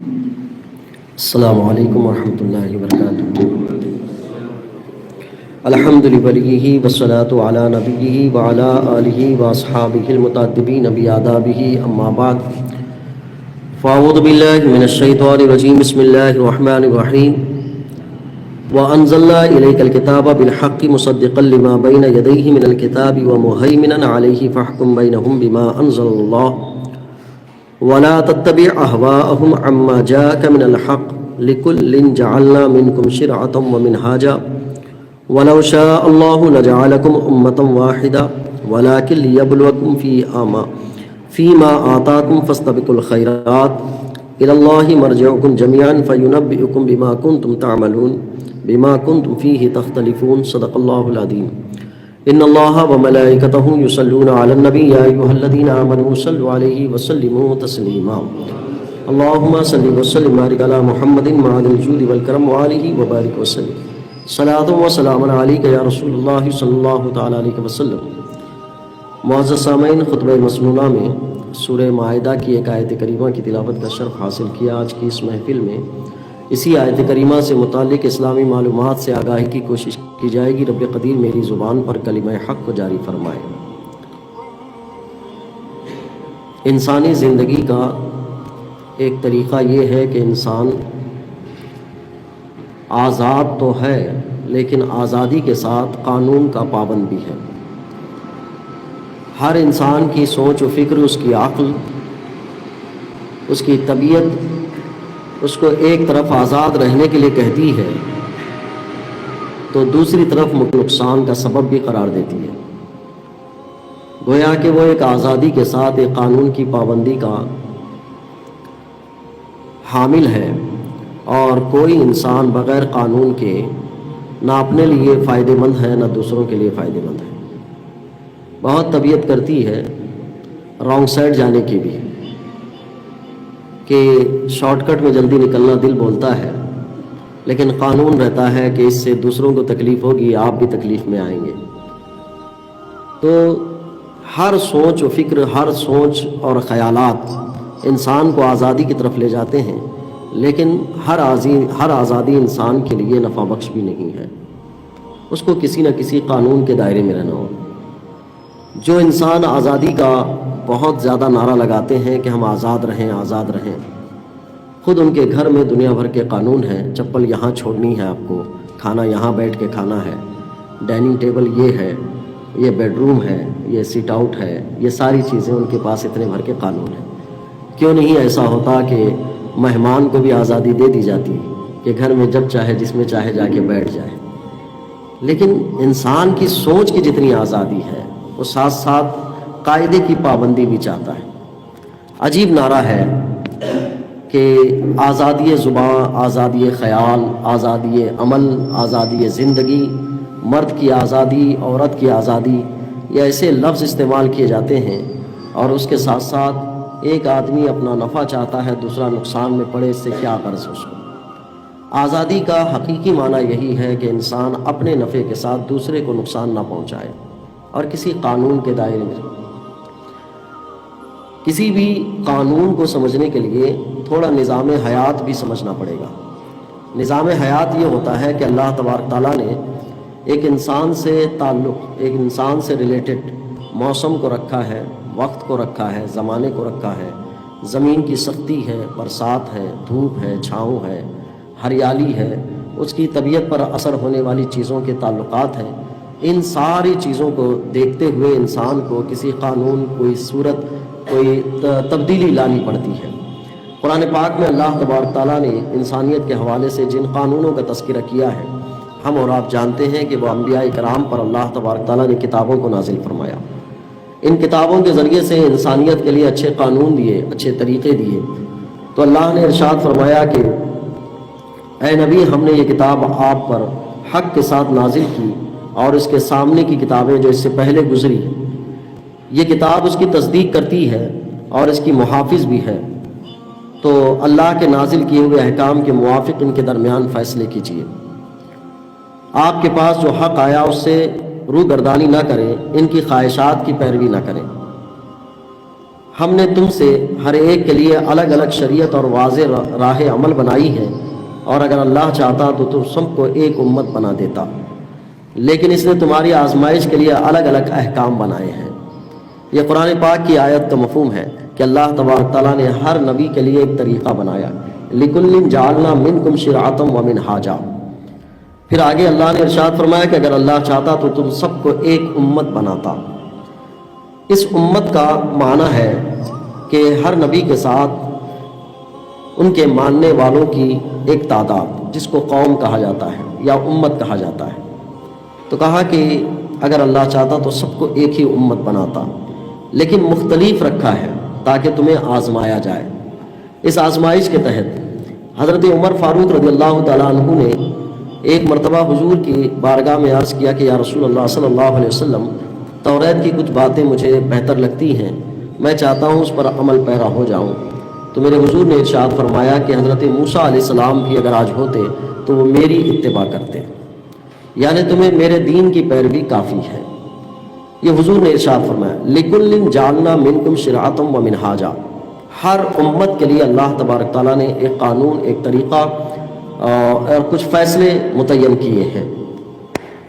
السلام علیکم ورحمۃ اللہ وبرکاتہ۔ الحمد للہ والصلاۃ علی نبیہ وعلی آلہ واصحابہ المتعدبین بآدابہ، اما بعد فاعوذ باللہ من الشیطان الرجیم، بسم اللہ الرحمن الرحیم۔ وانزلنا الیک الکتاب بالحق مصدقا لما بین یدیہ من الکتاب ومہیمنا علیہ فاحکم بینہم بما انزل اللہ ولا تتبع اهواءهم عما جاءك من الحق لكل جعلنا منكم شرعة ومنهاجا ولو شاء الله لجعلكم أمة واحدة ولكن ليبلوكم فيما آتاكم فاستبقوا الخيرات إلى الله مرجعكم جميعا فينبئكم بما كنتم تعملون بما كنتم فيه تختلفون، صدق الله العظيم۔ ان اللہ وملائکتہ یصلون علی النبی یا ایھا الذین آمنوا صلوا علیہ وسلموا تسلیما۔ اللہم صل وسلم وبارک علی محمد معدن الجود والکرم وآلہ وبارک وسلم۔ صلاۃ و سلام علیک یا رسول اللہ صلی اللہ تعالی علیہ وسلم۔ معزز سامعین، خطبہ مسنونہ میں سورہ مائدہ کی ایک آیت کریمہ کی تلاوت کا شرف حاصل کیا۔ آج کی اس محفل میں اسی آیت کریمہ سے متعلق اسلامی معلومات سے آگاہی کی کوشش کی جائے گی۔ رب قدیر میری زبان پر کلمہ حق کو جاری فرمائے۔ انسانی زندگی کا ایک طریقہ یہ ہے کہ انسان آزاد تو ہے، لیکن آزادی کے ساتھ قانون کا پابند بھی ہے۔ ہر انسان کی سوچ و فکر، اس کی عقل، اس کی طبیعت اس کو ایک طرف آزاد رہنے کے لیے کہتی ہے تو دوسری طرف نقصان کا سبب بھی قرار دیتی ہے۔ گویا کہ وہ ایک آزادی کے ساتھ ایک قانون کی پابندی کا حامل ہے، اور کوئی انسان بغیر قانون کے نہ اپنے لیے فائدہ مند ہے نہ دوسروں کے لیے فائدہ مند ہے۔ بہت طبیعت کرتی ہے رانگ سائڈ جانے کی بھی، کہ شارٹ کٹ میں جلدی نکلنا دل بولتا ہے، لیکن قانون رہتا ہے کہ اس سے دوسروں کو تکلیف ہوگی، آپ بھی تکلیف میں آئیں گے۔ تو ہر سوچ و فکر، ہر سوچ اور خیالات انسان کو آزادی کی طرف لے جاتے ہیں، لیکن ہر آزادی انسان کے لیے نفع بخش بھی نہیں ہے۔ اس کو کسی نہ کسی قانون کے دائرے میں رہنا ہو۔ جو انسان آزادی کا بہت زیادہ نعرہ لگاتے ہیں کہ ہم آزاد رہیں آزاد رہیں، خود ان کے گھر میں دنیا بھر کے قانون ہیں۔ چپل یہاں چھوڑنی ہے آپ کو، کھانا یہاں بیٹھ کے کھانا ہے، ڈائننگ ٹیبل یہ ہے، یہ بیڈ روم ہے، یہ سیٹ آؤٹ ہے، یہ ساری چیزیں ان کے پاس اتنے بھر کے قانون ہیں۔ کیوں نہیں ایسا ہوتا کہ مہمان کو بھی آزادی دے دی جاتی کہ گھر میں جب چاہے جس میں چاہے جا کے بیٹھ جائے؟ لیکن انسان کی سوچ کی جتنی آزادی ہے، وہ ساتھ ساتھ قاعدے کی پابندی بھی چاہتا ہے۔ عجیب نعرہ ہے کہ آزادی زبان، آزادی خیال، آزادی عمل، آزادی زندگی، مرد کی آزادی، عورت کی آزادی، یہ ایسے لفظ استعمال کیے جاتے ہیں، اور اس کے ساتھ ساتھ ایک آدمی اپنا نفع چاہتا ہے، دوسرا نقصان میں پڑے، اس سے کیا غرض اس کو؟ آزادی کا حقیقی معنی یہی ہے کہ انسان اپنے نفع کے ساتھ دوسرے کو نقصان نہ پہنچائے، اور کسی قانون کے دائرے میں۔ کسی بھی قانون کو سمجھنے کے لیے تھوڑا نظام حیات بھی سمجھنا پڑے گا۔ نظام حیات یہ ہوتا ہے کہ اللہ تبارک تعالیٰ نے ایک انسان سے تعلق، ایک انسان سے ریلیٹڈ موسم کو رکھا ہے، وقت کو رکھا ہے، زمانے کو رکھا ہے، زمین کی سختی ہے، برسات ہے، دھوپ ہے، چھاؤں ہے، ہریالی ہے، اس کی طبیعت پر اثر ہونے والی چیزوں کے تعلقات ہیں۔ ان ساری چیزوں کو دیکھتے ہوئے انسان کو کسی قانون، کوئی صورت، کوئی تبدیلی لانی پڑتی ہے۔ قرآن پاک میں اللہ تبارک تعالیٰ نے انسانیت کے حوالے سے جن قانونوں کا تذکرہ کیا ہے، ہم اور آپ جانتے ہیں کہ وہ انبیاء کرام پر اللہ تبارک تعالیٰ نے کتابوں کو نازل فرمایا۔ ان کتابوں کے ذریعے سے انسانیت کے لیے اچھے قانون دیے، اچھے طریقے دیے۔ تو اللہ نے ارشاد فرمایا کہ اے نبی، ہم نے یہ کتاب آپ پر حق کے ساتھ نازل کی، اور اس کے سامنے کی کتابیں جو اس سے پہلے گزری، یہ کتاب اس کی تصدیق کرتی ہے اور اس کی محافظ بھی ہے۔ تو اللہ کے نازل کیے ہوئے احکام کے موافق ان کے درمیان فیصلے کیجیے۔ آپ کے پاس جو حق آیا اس سے روگردانی نہ کریں، ان کی خواہشات کی پیروی نہ کریں۔ ہم نے تم سے ہر ایک کے لیے الگ الگ شریعت اور واضح راہ عمل بنائی ہے، اور اگر اللہ چاہتا تو تم سب کو ایک امت بنا دیتا، لیکن اس نے تمہاری آزمائش کے لیے الگ الگ احکام بنائے ہیں۔ یہ قرآن پاک کی آیت کا مفہوم ہے کہ اللہ تبارک تعالیٰ نے ہر نبی کے لیے ایک طریقہ بنایا، لِكُلٍّ جَعَلْنَا مِنْكُمْ شِرْعَةً وَمِنْهَاجًا۔ پھر آگے اللہ نے ارشاد فرمایا کہ اگر اللہ چاہتا تو تم سب کو ایک امت بناتا۔ اس امت کا معنی ہے کہ ہر نبی کے ساتھ ان کے ماننے والوں کی ایک تعداد، جس کو قوم کہا جاتا ہے یا امت کہا جاتا ہے۔ تو کہا کہ اگر اللہ چاہتا تو سب کو ایک ہی امت بناتا، لیکن مختلف رکھا ہے تاکہ تمہیں آزمایا جائے۔ اس آزمائش کے تحت حضرت عمر فاروق رضی اللہ تعالیٰ عنہ نے ایک مرتبہ حضور کی بارگاہ میں عرض کیا کہ یا رسول اللہ صلی اللہ علیہ وسلم، توریت کی کچھ باتیں مجھے بہتر لگتی ہیں، میں چاہتا ہوں اس پر عمل پیرا ہو جاؤں۔ تو میرے حضور نے ارشاد فرمایا کہ حضرت موسیٰ علیہ السلام بھی اگر آج ہوتے تو وہ میری اتباع کرتے، یعنی تمہیں میرے دین کی پیروی کافی ہے۔ یہ حضور نے ارشاد فرمایا لِكُلٍّ جَعَلْنَا مِنْكُمْ شِرْعَةً وَمِنْهَاجًا۔ ہر امت کے لیے اللہ تبارک تعالیٰ نے ایک قانون، ایک طریقہ اور کچھ فیصلے متعین کیے ہیں۔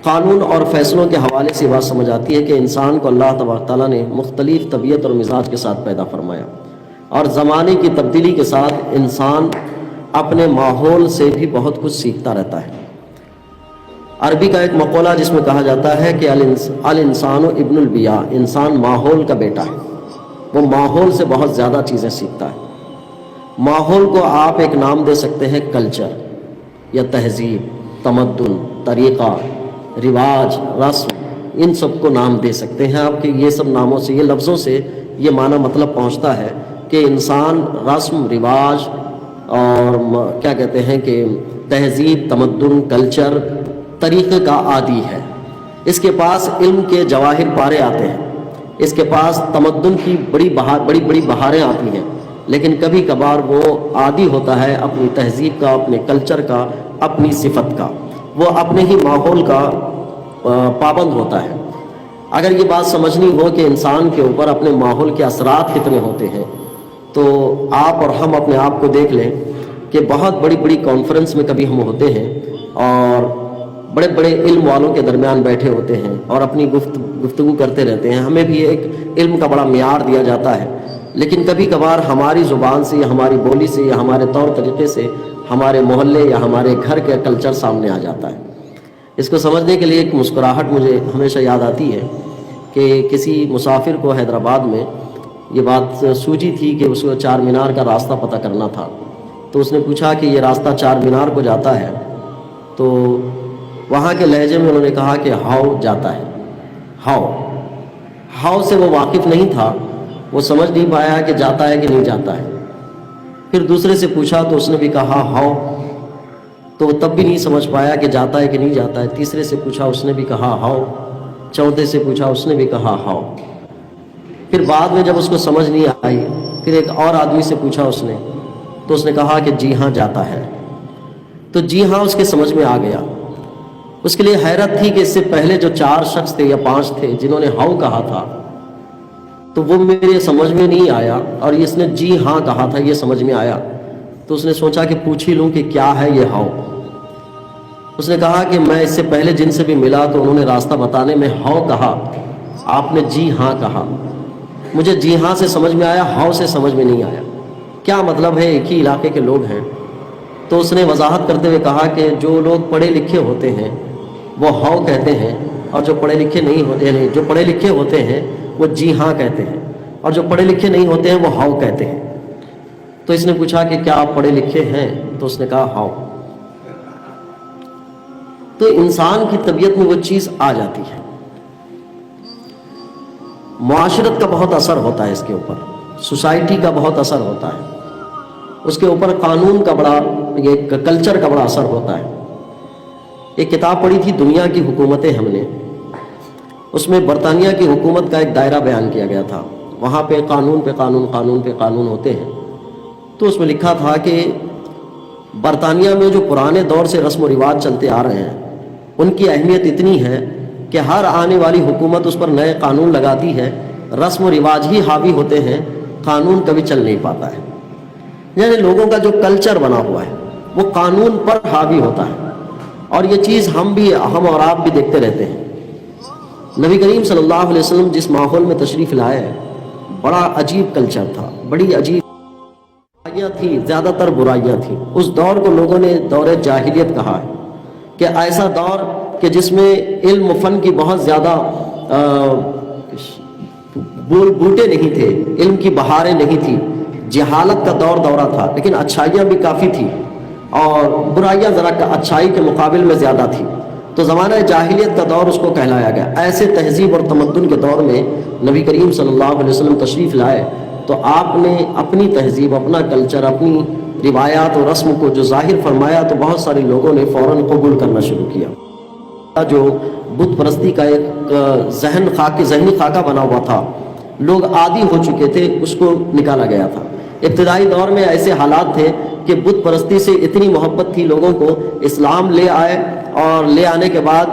قانون اور فیصلوں کے حوالے سے بات سمجھ آتی ہے کہ انسان کو اللہ تبارک تعالیٰ نے مختلف طبیعت اور مزاج کے ساتھ پیدا فرمایا، اور زمانے کی تبدیلی کے ساتھ انسان اپنے ماحول سے بھی بہت کچھ سیکھتا رہتا ہے۔ عربی کا ایک مقولہ جس میں کہا جاتا ہے کہ الانسان ابن البیاء، انسان ماحول کا بیٹا ہے، وہ ماحول سے بہت زیادہ چیزیں سیکھتا ہے۔ ماحول کو آپ ایک نام دے سکتے ہیں کلچر یا تہذیب، تمدن، طریقہ، رواج، رسم، ان سب کو نام دے سکتے ہیں آپ، کہ یہ سب ناموں سے، یہ لفظوں سے یہ معنی مطلب پہنچتا ہے کہ انسان رسم، رواج اور کیا کہتے ہیں کہ تہذیب، تمدن، کلچر، طریقے کا عادی ہے۔ اس کے پاس علم کے جواہر پارے آتے ہیں، اس کے پاس تمدن کی بڑی بڑی بہاریں آتی ہیں، لیکن کبھی کبھار وہ عادی ہوتا ہے اپنی تہذیب کا، اپنے کلچر کا، اپنی صفت کا، وہ اپنے ہی ماحول کا پابند ہوتا ہے۔ اگر یہ بات سمجھنی ہو کہ انسان کے اوپر اپنے ماحول کے اثرات کتنے ہوتے ہیں، تو آپ اور ہم اپنے آپ کو دیکھ لیں کہ بہت بڑی بڑی کانفرنس میں کبھی ہم ہوتے ہیں اور بڑے بڑے علم والوں کے درمیان بیٹھے ہوتے ہیں اور اپنی گفتگو کرتے رہتے ہیں، ہمیں بھی ایک علم کا بڑا معیار دیا جاتا ہے، لیکن کبھی کبھار ہماری زبان سے یا ہماری بولی سے یا ہمارے طور طریقے سے ہمارے محلے یا ہمارے گھر کا کلچر سامنے آ جاتا ہے۔ اس کو سمجھنے کے لیے ایک مسکراہٹ مجھے ہمیشہ یاد آتی ہے کہ کسی مسافر کو حیدرآباد میں یہ بات سوجی تھی کہ اس کو چار مینار کا راستہ پتہ کرنا تھا، تو اس نے پوچھا کہ یہ راستہ چار مینار کو جاتا ہے؟ تو وہاں کے لہجے میں انہوں نے کہا کہ ہاؤ جاتا ہے۔ ہاؤ سے وہ واقف نہیں تھا، وہ سمجھ نہیں پایا کہ جاتا ہے کہ نہیں جاتا ہے۔ پھر دوسرے سے پوچھا تو اس نے بھی کہا ہاؤ، تو وہ تب بھی نہیں سمجھ پایا کہ جاتا ہے کہ نہیں جاتا ہے۔ تیسرے سے پوچھا، اس نے بھی کہا ہاؤ۔ چوتھے سے پوچھا، اس نے بھی کہا ہاؤ۔ پھر بعد میں جب اس کو سمجھ نہیں آئی، پھر ایک اور آدمی سے پوچھا اس نے، تو اس نے کہا کہ جی ہاں جاتا ہے۔ تو جی ہاں اس کے سمجھ میں آ گیا۔ اس کے لیے حیرت تھی کہ اس سے پہلے جو 4 شخص تھے یا 5 تھے جنہوں نے ہاؤ کہا تھا، تو وہ میرے سمجھ میں نہیں آیا، اور اس نے جی ہاں کہا تھا، یہ سمجھ میں آیا۔ تو اس نے سوچا کہ پوچھ ہی لوں کہ کیا ہے یہ ہاؤ۔ اس نے کہا کہ میں اس سے پہلے جن سے بھی ملا تو انہوں نے راستہ بتانے میں ہاؤ کہا، آپ نے جی ہاں کہا۔ مجھے جی ہاں سے سمجھ میں آیا، ہاؤ سے سمجھ میں نہیں آیا۔ کیا مطلب ہے؟ ایک ہی علاقے کے لوگ ہیں۔ تو اس نے وضاحت کرتے ہوئے کہا کہ جو لوگ پڑھے لکھے ہوتے ہیں وہ ہاؤ کہتے ہیں، اور جو پڑھے لکھے نہیں ہوتے ہیں، جو پڑھے لکھے ہوتے ہیں وہ جی ہاں کہتے ہیں، اور جو پڑھے لکھے نہیں ہوتے ہیں وہ ہاؤ کہتے ہیں۔ تو اس نے پوچھا کہ کیا آپ پڑھے لکھے ہیں؟ تو اس نے کہا ہاؤ۔ تو انسان کی طبیعت میں وہ چیز آ جاتی ہے۔ معاشرت کا بہت اثر ہوتا ہے اس کے اوپر، سوسائٹی کا بہت اثر ہوتا ہے، اس کے اوپر قانون کا بڑا، یہ کلچر کا بڑا اثر ہوتا ہے۔ ایک کتاب پڑھی تھی دنیا کی حکومتیں ہم نے، اس میں برطانیہ کی حکومت کا ایک دائرہ بیان کیا گیا تھا۔ وہاں پہ قانون پہ قانون، قانون پہ قانون ہوتے ہیں۔ تو اس میں لکھا تھا کہ برطانیہ میں جو پرانے دور سے رسم و رواج چلتے آ رہے ہیں ان کی اہمیت اتنی ہے کہ ہر آنے والی حکومت اس پر نئے قانون لگاتی ہے، رسم و رواج ہی حاوی ہوتے ہیں، قانون کبھی چل نہیں پاتا ہے. یعنی لوگوں کا جو کلچر بنا ہوا ہے وہ قانون پر حاوی ہوتا ہے، اور یہ چیز ہم اور آپ بھی دیکھتے رہتے ہیں. نبی کریم صلی اللہ علیہ وسلم جس ماحول میں تشریف لائے بڑا عجیب کلچر تھا، بڑی عجیب برائیاں تھیں، زیادہ تر برائیاں تھیں. اس دور کو لوگوں نے دور جاہلیت کہا ہے کہ ایسا دور کہ جس میں علم و فن کی بہت زیادہ بوٹے نہیں تھے، علم کی بہاریں نہیں تھیں، جہالت کا دورہ تھا، لیکن اچھائیاں بھی کافی تھیں اور برائیاں ذرا اچھائی کے مقابل میں زیادہ تھیں. تو زمانہ جاہلیت کا دور اس کو کہلایا گیا. ایسے تہذیب اور تمدن کے دور میں نبی کریم صلی اللہ علیہ وسلم تشریف لائے تو آپ نے اپنی تہذیب، اپنا کلچر، اپنی روایات اور رسم کو جو ظاہر فرمایا تو بہت سارے لوگوں نے فوراً قبول کرنا شروع کیا. جو بت پرستی کا ایک ذہنی خاکہ بنا ہوا تھا، لوگ عادی ہو چکے تھے، اس کو نکالا گیا تھا. ابتدائی دور میں ایسے حالات تھے کہ بت پرستی سے اتنی محبت تھی لوگوں کو، اسلام لے آئے اور لے آنے کے بعد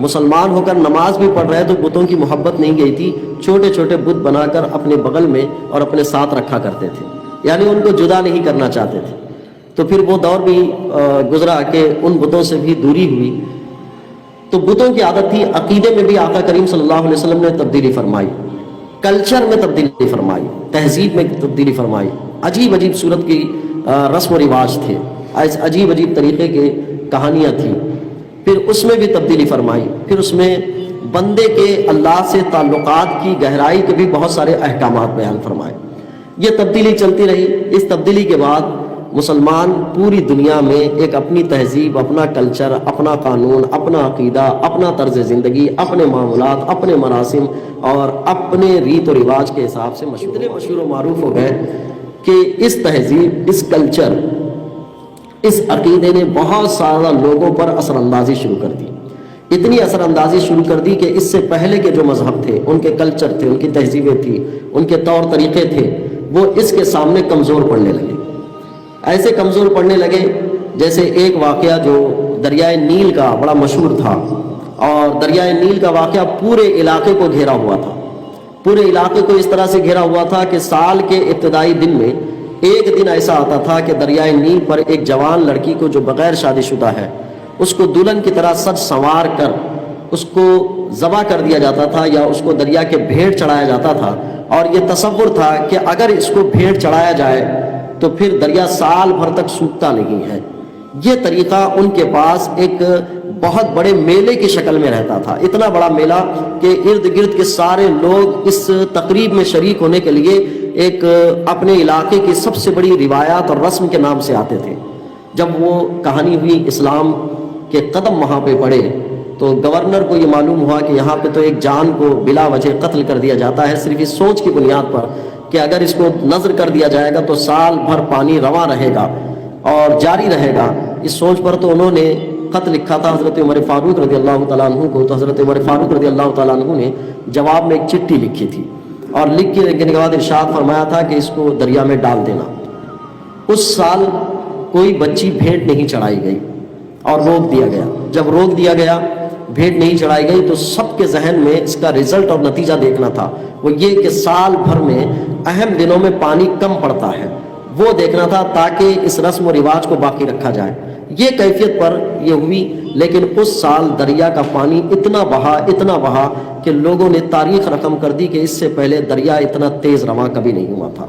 مسلمان ہو کر نماز بھی پڑھ رہے تو بتوں کی محبت نہیں گئی تھی. چھوٹے چھوٹے بت بنا کر اپنے بغل میں اور اپنے ساتھ رکھا کرتے تھے، یعنی ان کو جدا نہیں کرنا چاہتے تھے. تو پھر وہ دور بھی گزرا کہ ان بتوں سے بھی دوری ہوئی. تو بتوں کی عادت تھی. عقیدے میں بھی آقا کریم صلی اللہ علیہ وسلم نے تبدیلی فرمائی، کلچر میں تبدیلی فرمائی، تہذیب میں تبدیلی فرمائی. عجیب عجیب صورت کی رسم و رواج تھے، عجیب عجیب طریقے کی کہانیاں تھیں. پھر اس میں بھی تبدیلی فرمائی. پھر اس میں بندے کے اللہ سے تعلقات کی گہرائی کے بھی بہت سارے احکامات بیان فرمائے. یہ تبدیلی چلتی رہی. اس تبدیلی کے بعد مسلمان پوری دنیا میں ایک اپنی تہذیب، اپنا کلچر، اپنا قانون، اپنا عقیدہ، اپنا طرز زندگی، اپنے معاملات، اپنے مراسم اور اپنے ریت و رواج کے حساب سے مشہور و معروف ہو گئے کہ اس تہذیب، اس کلچر، اس عقیدے نے بہت سارا لوگوں پر اثر اندازی شروع کر دی. اتنی اثر اندازی شروع کر دی کہ اس سے پہلے کے جو مذہب تھے، ان کے کلچر تھے، ان کی تہذیبیں تھیں، ان کے طور طریقے تھے، وہ اس کے سامنے کمزور پڑنے لگے. ایسے کمزور پڑنے لگے جیسے ایک واقعہ جو دریائے نیل کا بڑا مشہور تھا، اور دریائے نیل کا واقعہ پورے علاقے کو گھیرا ہوا تھا. پورے علاقے کو اس طرح سے گھیرا ہوا تھا کہ سال کے ابتدائی دن میں ایک دن ایسا آتا تھا کہ دریائے نیل پر ایک جوان لڑکی کو جو بغیر شادی شدہ ہے اس کو دلہن کی طرح سج سنوار کر اس کو ذبح کر دیا جاتا تھا، یا اس کو دریا کے بھیڑ چڑھایا جاتا تھا. اور یہ تصور تھا کہ اگر اس کو بھیڑ چڑھایا جائے تو پھر دریا سال بھر تک سوکھتا نہیں ہے. یہ طریقہ ان کے پاس ایک بہت بڑے میلے کی شکل میں رہتا تھا. اتنا بڑا میلہ کہ ارد گرد کے سارے لوگ اس تقریب میں شریک ہونے کے لیے ایک اپنے علاقے کی سب سے بڑی روایات اور رسم کے نام سے آتے تھے. جب وہ کہانی ہوئی، اسلام کے قدم وہاں پہ پڑے تو گورنر کو یہ معلوم ہوا کہ یہاں پہ تو ایک جان کو بلا وجہ قتل کر دیا جاتا ہے، صرف اس سوچ کی بنیاد پر کہ اگر اس کو نظر کر دیا جائے گا تو سال بھر پانی رواں رہے گا اور جاری رہے گا. اس سوچ پر تو انہوں نے خط لکھا تھا حضرت عمر فاروق رضی اللہ تعالیٰ عنہ کو. تو حضرت عمر فاروق رضی اللہ تعالیٰ عنہ نے جواب میں ایک چٹھی لکھی تھی اور لکھ کے بعد ارشاد فرمایا تھا کہ اس کو دریا میں ڈال دینا. اس سال کوئی بچی بھیڑ نہیں چڑھائی گئی اور روک دیا گیا. جب روک دیا گیا، بھیڑ نہیں چڑھائی گئی، تو سب کے ذہن میں اس کا رزلٹ اور نتیجہ دیکھنا تھا. وہ یہ کہ سال بھر میں اہم دنوں میں پانی کم پڑتا ہے، وہ دیکھنا تھا تاکہ اس رسم و رواج کو باقی رکھا جائے. یہ کیفیت پر یہ ہوئی. لیکن اس سال دریا کا پانی اتنا بہا کہ لوگوں نے تاریخ رقم کر دی کہ اس سے پہلے دریا اتنا تیز رواں کبھی نہیں ہوا تھا.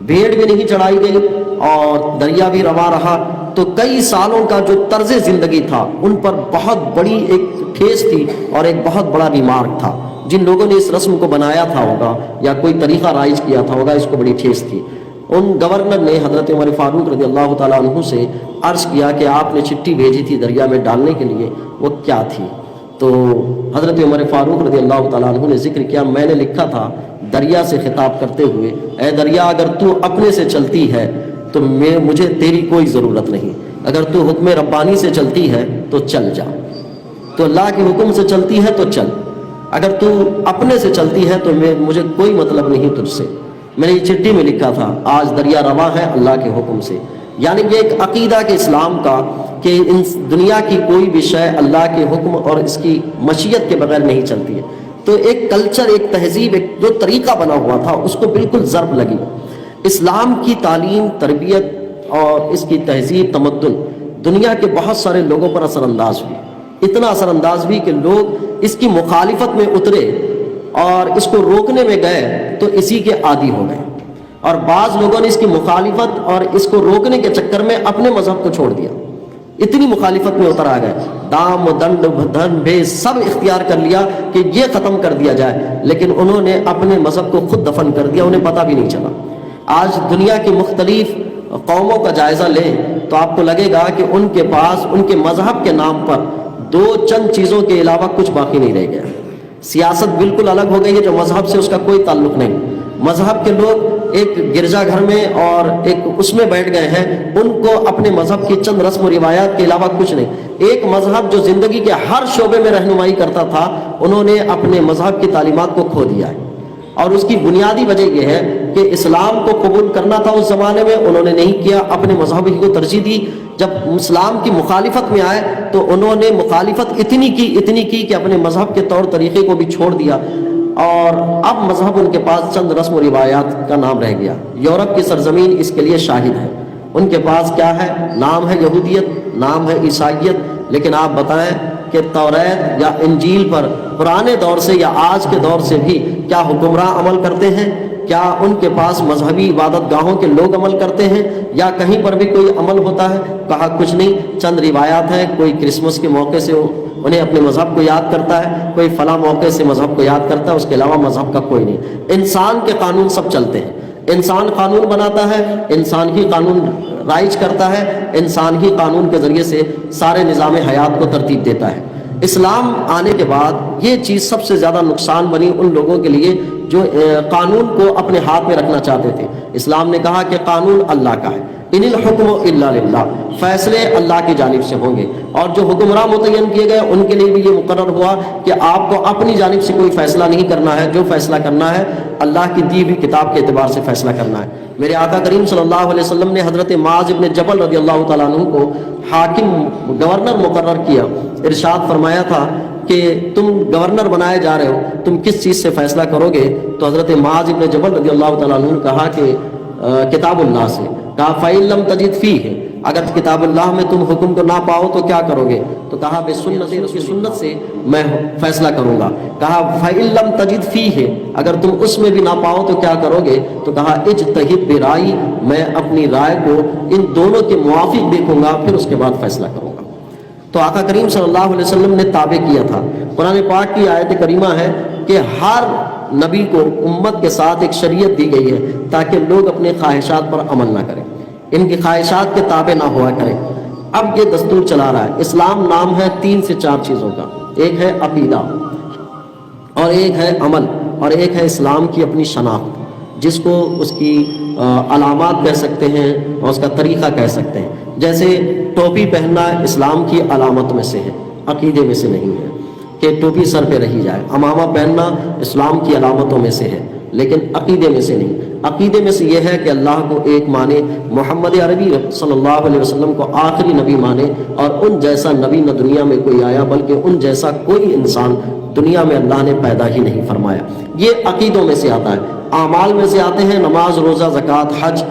بھیڑ بھی نہیں چڑھائی گئی اور دریا بھی رواں رہا. تو کئی سالوں کا جو طرز زندگی تھا ان پر بہت بڑی ایک ٹھیس تھی اور ایک بہت بڑا ریمارک تھا. جن لوگوں نے اس رسم کو بنایا تھا ہوگا یا کوئی طریقہ رائج کیا تھا ہوگا، اس کو بڑی ٹھیس تھی. ان گورنر نے حضرت عمر فاروق رضی اللہ تعالیٰ عنہ سے عرض کیا کہ آپ نے چٹھی بھیجی تھی دریا میں ڈالنے کے لیے، وہ کیا تھی؟ تو حضرت عمر فاروق رضی اللہ تعالیٰ عنہ نے ذکر کیا، میں نے لکھا تھا دریا سے خطاب کرتے ہوئے، اے دریا اگر تو اپنے سے چلتی ہے تو مجھے تیری کوئی ضرورت نہیں، اگر تو حکم ربانی سے چلتی ہے تو چل جا، تو اللہ کے حکم سے چلتی ہے تو چل، اگر تو اپنے سے چلتی ہے تو مجھے کوئی مطلب نہیں تجھ سے. میں نے یہ چٹھی میں لکھا تھا آج دریا رواں ہے اللہ کے حکم سے. یعنی یہ ایک عقیدہ کہ اسلام کا کہ دنیا کی کوئی بھی شے اللہ کے حکم اور اس کی مشیت کے بغیر نہیں چلتی ہے. تو ایک کلچر، ایک تہذیب، ایک جو طریقہ بنا ہوا تھا اس کو بالکل ضرب لگی۔ اسلام کی تعلیم، تربیت اور اس کی تہذیب، تمدن دنیا کے بہت سارے لوگوں پر اثر انداز ہوئی، اتنا اثر انداز ہوئی کہ لوگ اس کی مخالفت میں اترے اور اس کو روکنے میں گئے تو اسی کے عادی ہو گئے، اور بعض لوگوں نے اس کی مخالفت اور اس کو روکنے کے چکر میں اپنے مذہب کو چھوڑ دیا، اتنی مخالفت میں اتر آ گئے، دام و دنڈ دھن بھیس سب اختیار کر لیا کہ یہ ختم کر دیا جائے، لیکن انہوں نے اپنے مذہب کو خود دفن کر دیا، انہیں پتہ بھی نہیں چلا۔ آج دنیا کی مختلف قوموں کا جائزہ لیں تو آپ کو لگے گا کہ ان کے پاس ان کے مذہب کے نام پر دو چند چیزوں کے علاوہ کچھ باقی نہیں رہ گیا۔ سیاست بالکل الگ ہو گئی ہے، جو مذہب سے اس کا کوئی تعلق نہیں۔ مذہب کے لوگ ایک گرجا گھر میں اور ایک اس میں بیٹھ گئے ہیں، ان کو اپنے مذہب کی چند رسم و روایات کے علاوہ کچھ نہیں۔ ایک مذہب جو زندگی کے ہر شعبے میں رہنمائی کرتا تھا، انہوں نے اپنے مذہب کی تعلیمات کو کھو دیا ہے، اور اس کی بنیادی وجہ یہ ہے کہ اسلام کو قبول کرنا تھا اس زمانے میں، انہوں نے نہیں کیا، اپنے مذہب کو ترجیح دی۔ جب اسلام کی مخالفت میں آئے تو انہوں نے مخالفت اتنی کی کہ اپنے مذہب کے طور طریقے کو بھی چھوڑ دیا، اور اب مذہب ان کے پاس چند رسم و روایات کا نام رہ گیا۔ یورپ کی سرزمین اس کے لیے شاہد ہے، ان کے پاس کیا ہے؟ نام ہے یہودیت، نام ہے عیسائیت، لیکن آپ بتائیں کہ توریت یا انجیل پر پرانے دور سے یا آج کے دور سے بھی کیا حکمراں عمل کرتے ہیں؟ کیا ان کے پاس مذہبی عبادت گاہوں کے لوگ عمل کرتے ہیں، یا کہیں پر بھی کوئی عمل ہوتا ہے؟ کہا کچھ نہیں، چند روایات ہیں، کوئی کرسمس کے موقع سے انہیں اپنے مذہب کو یاد کرتا ہے، کوئی فلاں موقع سے مذہب کو یاد کرتا ہے، اس کے علاوہ مذہب کا کوئی نہیں۔ انسان کے قانون سب چلتے ہیں، انسان قانون بناتا ہے، انسان ہی قانون رائج کرتا ہے، انسان ہی قانون کے ذریعے سے سارے نظام حیات کو ترتیب دیتا ہے۔ اسلام آنے کے بعد یہ چیز سب سے زیادہ نقصان بنی ان لوگوں کے لیے جو قانون کو اپنے ہاتھ میں رکھنا چاہتے تھے۔ اسلام نے کہا کہ قانون اللہ کا ہے، ان الحکم الا للہ، فیصلے اللہ کی جانب سے ہوں گے، اور جو حکمراں متعین کیے گئے ان کے لیے بھی یہ مقرر ہوا کہ آپ کو اپنی جانب سے کوئی فیصلہ نہیں کرنا ہے، جو فیصلہ کرنا ہے اللہ کی دی ہوئی کتاب کے اعتبار سے فیصلہ کرنا ہے۔ میرے آقا کریم صلی اللہ علیہ وسلم نے حضرت معاذ ابن جبل رضی اللہ تعالیٰ عنہ کو حاکم، گورنر مقرر کیا، ارشاد فرمایا تھا کہ تم گورنر بنائے جا رہے ہو، تم کس چیز سے فیصلہ کرو گے؟ تو حضرت معاذ ابن جبل رضی اللہ تعالیٰ عنہ نے کہا کہ کتاب اللہ سے۔ کہا فَإِن لَمْ تَجِدْ فِيهِ، اگر کتاب اللہ میں تم حکم کو نہ پاؤ تو کیا کرو گے؟ تو کہا بے سنت، اس کی سنت سے میں فیصلہ کروں گا۔ کہا فَإِن لَمْ تَجِدْ فِيهِ، اگر تم اس میں بھی نہ پاؤ تو کیا کرو گے؟ تو کہا اجتہد برائی، میں اپنی رائے کو ان دونوں کے موافق دیکھوں گا، پھر اس کے بعد فیصلہ کروں گا۔ تو آقا کریم صلی اللہ علیہ وسلم نے تابع کیا تھا۔ قرآن پاک کی آیت کریمہ ہے کہ ہر نبی کو امت کے ساتھ ایک شریعت دی گئی ہے تاکہ لوگ اپنے خواہشات پر عمل نہ کریں، ان کی خواہشات کے تابع نہ ہوا کریں۔ اب یہ دستور چلا رہا ہے۔ اسلام نام ہے 3 سے 4 چیزوں کا، ایک ہے عقیدہ، اور ایک ہے عمل، اور ایک ہے اسلام کی اپنی شناخت، جس کو اس کی علامات کہہ سکتے ہیں اور اس کا طریقہ کہہ سکتے ہیں۔ جیسے ٹوپی پہننا اسلام کی علامت میں سے ہے، عقیدے میں سے نہیں ہے کہ ٹوپی سر پہ رہی جائے۔ امامہ پہننا اسلام کی علامتوں میں سے ہے، لیکن عقیدے میں سے نہیں۔ عقیدے میں سے یہ ہے کہ اللہ کو ایک مانے، محمد عربی صلی اللہ علیہ وسلم کو آخری نبی مانے، اور ان جیسا نبی نہ دنیا میں کوئی آیا، بلکہ ان جیسا کوئی انسان دنیا میں اللہ نے پیدا ہی نہیں فرمایا۔ یہ عقیدوں میں سے آتا ہے۔ اعمال میں سے آتے ہیں نماز، روزہ، زکوٰۃ، حج،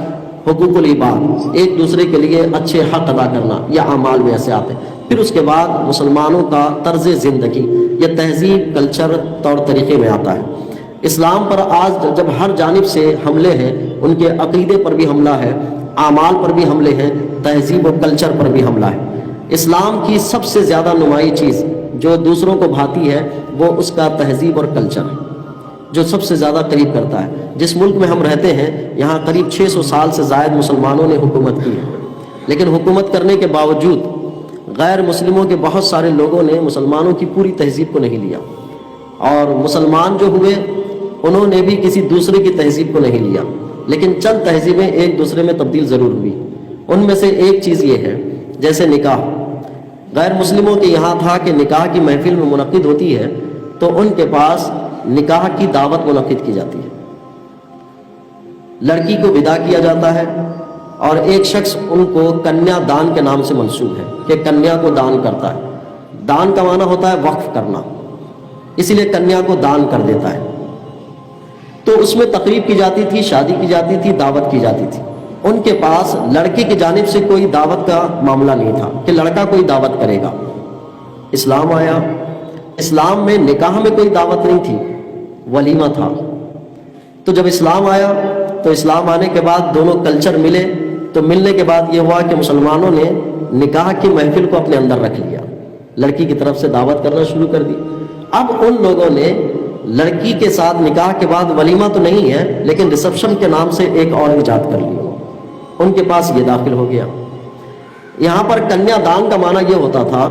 حقوق العباد، ایک دوسرے کے لیے اچھے حق ادا کرنا، یہ اعمال میں ایسے آتے ہیں۔ پھر اس کے بعد مسلمانوں کا طرز زندگی، یہ تہذیب، کلچر، طور طریقے میں آتا ہے۔ اسلام پر آج جب ہر جانب سے حملے ہیں، ان کے عقیدے پر بھی حملہ ہے، اعمال پر بھی حملے ہیں، تہذیب و کلچر پر بھی حملہ ہے۔ اسلام کی سب سے زیادہ نمایاں چیز جو دوسروں کو بھاتی ہے وہ اس کا تہذیب اور کلچر ہے، جو سب سے زیادہ قریب کرتا ہے۔ جس ملک میں ہم رہتے ہیں یہاں قریب 600 سال سے زائد مسلمانوں نے حکومت کی ہے، لیکن حکومت کرنے کے باوجود غیر مسلموں کے بہت سارے لوگوں نے مسلمانوں کی پوری تہذیب کو نہیں لیا، اور مسلمان جو ہوئے انہوں نے بھی کسی دوسرے کی تہذیب کو نہیں لیا، لیکن چند تہذیبیں ایک دوسرے میں تبدیل ضرور ہوئی۔ ان میں سے ایک چیز یہ ہے، جیسے نکاح، غیر مسلموں کے یہاں تھا کہ نکاح کی محفل میں منعقد ہوتی ہے تو ان کے پاس نکاح کی دعوت منعقد کی جاتی ہے، لڑکی کو ودا کیا جاتا ہے، اور ایک شخص ان کو کنیا دان کے نام سے منسوب ہے کہ کنیا کو دان کرتا ہے۔ دان کا معنی ہوتا ہے وقف کرنا، اسی لیے کنیا کو دان کر دیتا ہے۔ تو اس میں تقریب کی جاتی تھی، شادی کی جاتی تھی، دعوت کی جاتی تھی۔ ان کے پاس لڑکی کی جانب سے کوئی دعوت کا معاملہ نہیں تھا کہ لڑکا کوئی دعوت کرے گا۔ اسلام آیا، اسلام میں نکاح میں کوئی دعوت نہیں تھی، ولیمہ تھا۔ تو جب اسلام آیا تو اسلام آنے کے بعد دونوں کلچر ملے، تو ملنے کے بعد یہ ہوا کہ مسلمانوں نے نکاح کی محفل کو اپنے اندر رکھ لیا، لڑکی کی طرف سے دعوت کرنا شروع کر دی۔ اب ان لوگوں نے لڑکی کے ساتھ نکاح کے بعد ولیمہ تو نہیں ہے لیکن ریسپشن کے نام سے ایک اور ایجاد کر لی، ان کے پاس یہ داخل ہو گیا۔ یہاں پر کنیا دان کا معنی یہ ہوتا تھا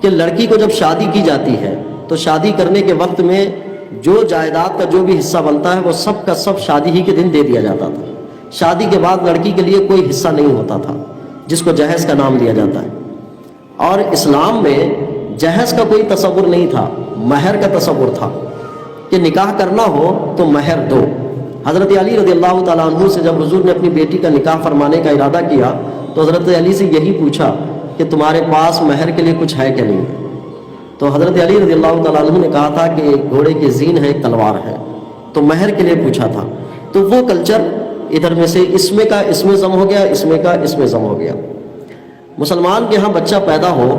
کہ لڑکی کو جب شادی کی جاتی ہے تو شادی کرنے کے وقت میں جو جائیداد کا جو بھی حصہ بنتا ہے وہ سب کا سب شادی ہی کے دن دے دیا جاتا تھا۔ شادی کے بعد لڑکی کے لیے کوئی حصہ نہیں ہوتا تھا، جس کو جہیز کا نام دیا جاتا ہے۔ اور اسلام میں جہیز کا کوئی تصور نہیں تھا، مہر کا تصور تھا کہ نکاح کرنا ہو تو مہر دو۔ حضرت علی رضی اللہ تعالیٰ عنہ سے جب حضور نے اپنی بیٹی کا نکاح فرمانے کا ارادہ کیا تو حضرت علی سے یہی پوچھا کہ تمہارے پاس مہر کے لیے کچھ ہے کہ نہیں؟ تو حضرت علی رضی اللہ تعالیٰ عنہ نے کہا تھا کہ ایک گھوڑے کی زین ہے، ایک تلوار ہے، تو مہر کے لیے پوچھا تھا۔ تو وہ کلچر ادھر میں سے اس میں کا اس میں ضم ہو گیا، اس میں کا اس میں ضم ہو گیا۔ مسلمان کے ہاں بچہ پیدا ہو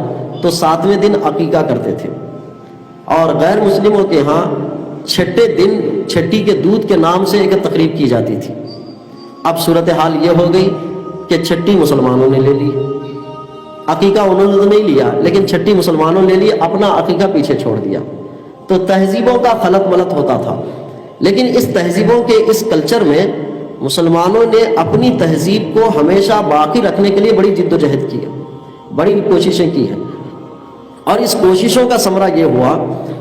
تو 7ویں دن عقیقہ کرتے تھے، اور غیر مسلموں کے ہاں چھٹے دن چھٹی کے دودھ کے نام سے ایک تقریب کی جاتی تھی۔ اب صورتحال یہ ہو گئی کہ چھٹی مسلمانوں نے لے لی، عقیقہ انہوں نے تو نہیں لیا لیکن چھٹی مسلمانوں نے لی، اپنا عقیقہ پیچھے چھوڑ دیا۔ تو تہذیبوں کا خلط ملط ہوتا تھا، لیکن اس تہذیبوں کے اس کلچر میں مسلمانوں نے اپنی تہذیب کو ہمیشہ باقی رکھنے کے لیے بڑی جد و جہد کی ہے، بڑی کوششیں کی ہیں، اور اس کوششوں کا ثمرہ یہ ہوا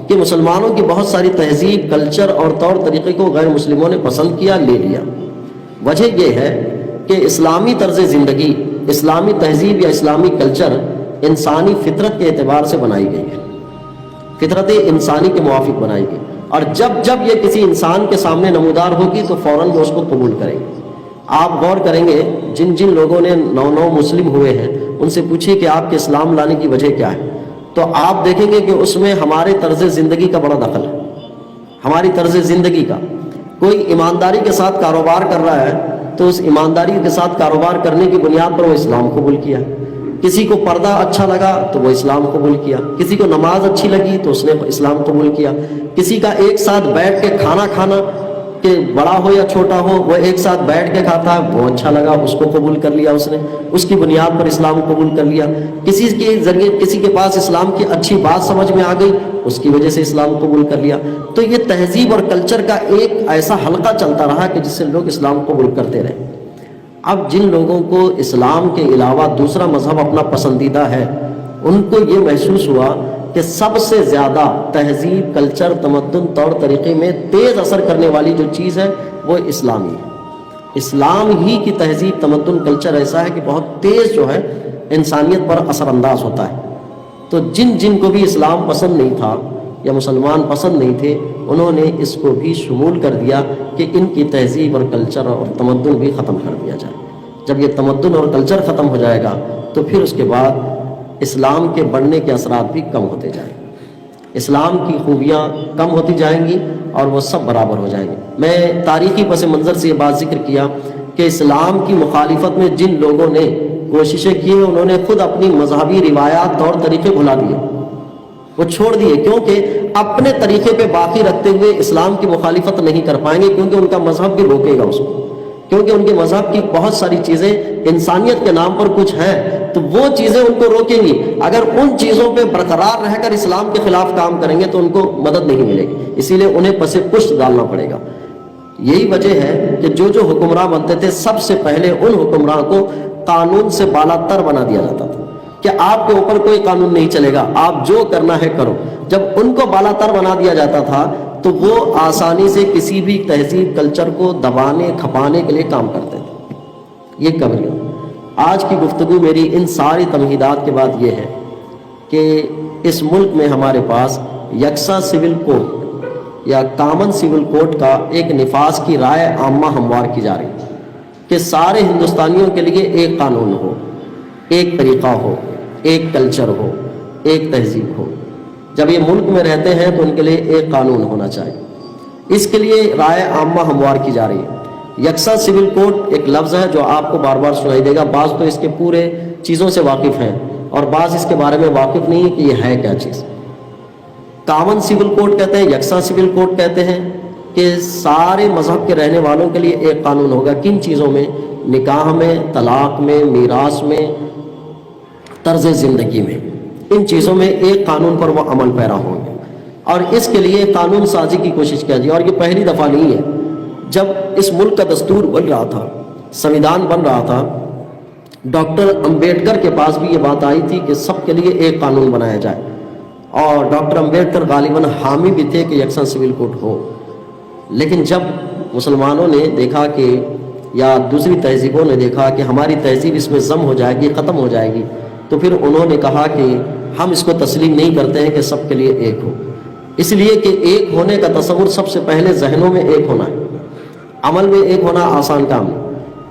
کہ مسلمانوں کی بہت ساری تہذیب، کلچر اور طور طریقے کو غیر مسلموں نے پسند کیا، لے لیا۔ وجہ یہ ہے کہ اسلامی طرز زندگی، اسلامی تہذیب یا اسلامی کلچر انسانی فطرت کے اعتبار سے بنائی گئی ہے، فطرت انسانی کے موافق بنائی گئی، اور جب جب یہ کسی انسان کے سامنے نمودار ہوگی تو فوراً وہ اس کو قبول کریں گے۔ آپ غور کریں گے جن جن لوگوں نے نو مسلم ہوئے ہیں ان سے پوچھیے کہ آپ کے اسلام لانے کی وجہ کیا ہے، تو آپ دیکھیں گے کہ اس میں ہمارے طرز زندگی کا بڑا دخل ہے، ہماری طرز زندگی کا۔ کوئی ایمانداری کے ساتھ کاروبار کر رہا ہے تو اس ایمانداری کے ساتھ کاروبار کرنے کی بنیاد پر وہ اسلام قبول کیا، کسی کو پردہ اچھا لگا تو وہ اسلام قبول کیا، کسی کو نماز اچھی لگی تو اس نے اسلام قبول کیا، کسی کا ایک ساتھ بیٹھ کے کھانا کھانا کہ بڑا ہو یا چھوٹا ہو وہ ایک ساتھ بیٹھ کے کھاتا ہے وہ اچھا لگا، اس کو قبول کر لیا، اس نے اس کی بنیاد پر اسلام قبول کر لیا، کسی کے ذریعے کسی کے پاس اسلام کی اچھی بات سمجھ میں آ گئی اس کی وجہ سے اسلام قبول کر لیا۔ تو یہ تہذیب اور کلچر کا ایک ایسا حلقہ چلتا رہا کہ جس سے لوگ اسلام قبول کرتے رہے۔ اب جن لوگوں کو اسلام کے علاوہ دوسرا مذہب اپنا پسندیدہ ہے ان کو یہ محسوس ہوا کہ سب سے زیادہ تہذیب، کلچر، تمدن، طور طریقے میں تیز اثر کرنے والی جو چیز ہے وہ اسلامی ہے۔ اسلام ہی کی تہذیب، تمدن، کلچر ایسا ہے کہ بہت تیز جو ہے انسانیت پر اثر انداز ہوتا ہے۔ تو جن جن کو بھی اسلام پسند نہیں تھا یا مسلمان پسند نہیں تھے انہوں نے اس کو بھی شمول کر دیا کہ ان کی تہذیب اور کلچر اور تمدن بھی ختم کر دیا جائے۔ جب یہ تمدن اور کلچر ختم ہو جائے گا تو پھر اس کے بعد اسلام کے بڑھنے کے اثرات بھی کم ہوتے جائیں گے، اسلام کی خوبیاں کم ہوتی جائیں گی اور وہ سب برابر ہو جائیں گے۔ میں تاریخی پس منظر سے یہ بات ذکر کیا کہ اسلام کی مخالفت میں جن لوگوں نے کوششیں کی ہیں انہوں نے خود اپنی مذہبی روایات، طور طریقے بھلا دیے، وہ چھوڑ دیے، کیونکہ اپنے طریقے پہ باقی رکھتے ہوئے اسلام کی مخالفت نہیں کر پائیں گے، کیونکہ ان کا مذہب بھی روکے گا اس کو، کیونکہ ان کے مذہب کی بہت ساری چیزیں انسانیت کے نام پر کچھ ہیں تو وہ چیزیں ان کو روکیں گی۔ اگر ان چیزوں پہ برقرار رہ کر اسلام کے خلاف کام کریں گے تو ان کو مدد نہیں ملے گی، اسی لیے انہیں پس پشت ڈالنا پڑے گا۔ یہی وجہ ہے کہ جو جو حکمراں بنتے تھے سب سے پہلے ان حکمراں کو قانون سے بالا تر بنا دیا جاتا تھا کہ آپ کے اوپر کوئی قانون نہیں چلے گا، آپ جو کرنا ہے کرو۔ جب ان کو بالا تر بنا دیا جاتا تھا تو وہ آسانی سے کسی بھی تہذیب، کلچر کو دبانے، کھپانے کے لیے کام کرتے تھے۔ یہ کمیاں آج کی گفتگو میری ان ساری تمہیدات کے بعد یہ ہے کہ اس ملک میں ہمارے پاس یکساں سول کوڈ یا کامن سول کوڈ کا ایک نفاذ کی رائے عامہ ہموار کی جا رہی ہے کہ سارے ہندوستانیوں کے لیے ایک قانون ہو، ایک طریقہ ہو، ایک کلچر ہو، ایک تہذیب ہو۔ جب یہ ملک میں رہتے ہیں تو ان کے لیے ایک قانون ہونا چاہیے. اس کے لیے رائے عامہ ہموار کی جا رہی ہے. یکساں سول کوڈ ایک لفظ ہے جو آپ کو بار بار سنائی دے گا. بعض تو اس کے پورے چیزوں سے واقف ہیں اور بعض اس کے بارے میں واقف نہیں ہے کہ یہ ہے کیا چیز. کامن سول کوڈ کہتے ہیں, یکساں سول کوڈ کہتے ہیں کہ سارے مذہب کے رہنے والوں کے لیے ایک قانون ہوگا. کن چیزوں میں؟ نکاح میں, طلاق میں, میراث میں, طرز زندگی میں. ان چیزوں میں ایک قانون پر وہ عمل پیرا ہوں گے اور اس کے لیے قانون سازی کی کوشش کیا جائے. اور یہ پہلی دفعہ نہیں ہے. جب اس ملک کا دستور بن رہا تھا, سنویدھان بن رہا تھا, ڈاکٹر امبیڈکر کے پاس بھی یہ بات آئی تھی کہ سب کے لیے ایک قانون بنایا جائے, اور ڈاکٹر امبیڈکر غالباً حامی بھی تھے کہ یکساں سول کوڈ ہو. لیکن جب مسلمانوں نے دیکھا کہ, یا دوسری تہذیبوں نے دیکھا کہ ہماری تہذیب اس میں ضم ہو جائے گی, ختم ہو جائے گی, تو پھر انہوں نے کہا کہ ہم اس کو تسلیم نہیں کرتے ہیں کہ سب کے لیے ایک ہو. اس لیے کہ ایک ہونے کا تصور سب سے پہلے ذہنوں میں ایک ہونا ہے, عمل میں ایک ہونا آسان کام ہے.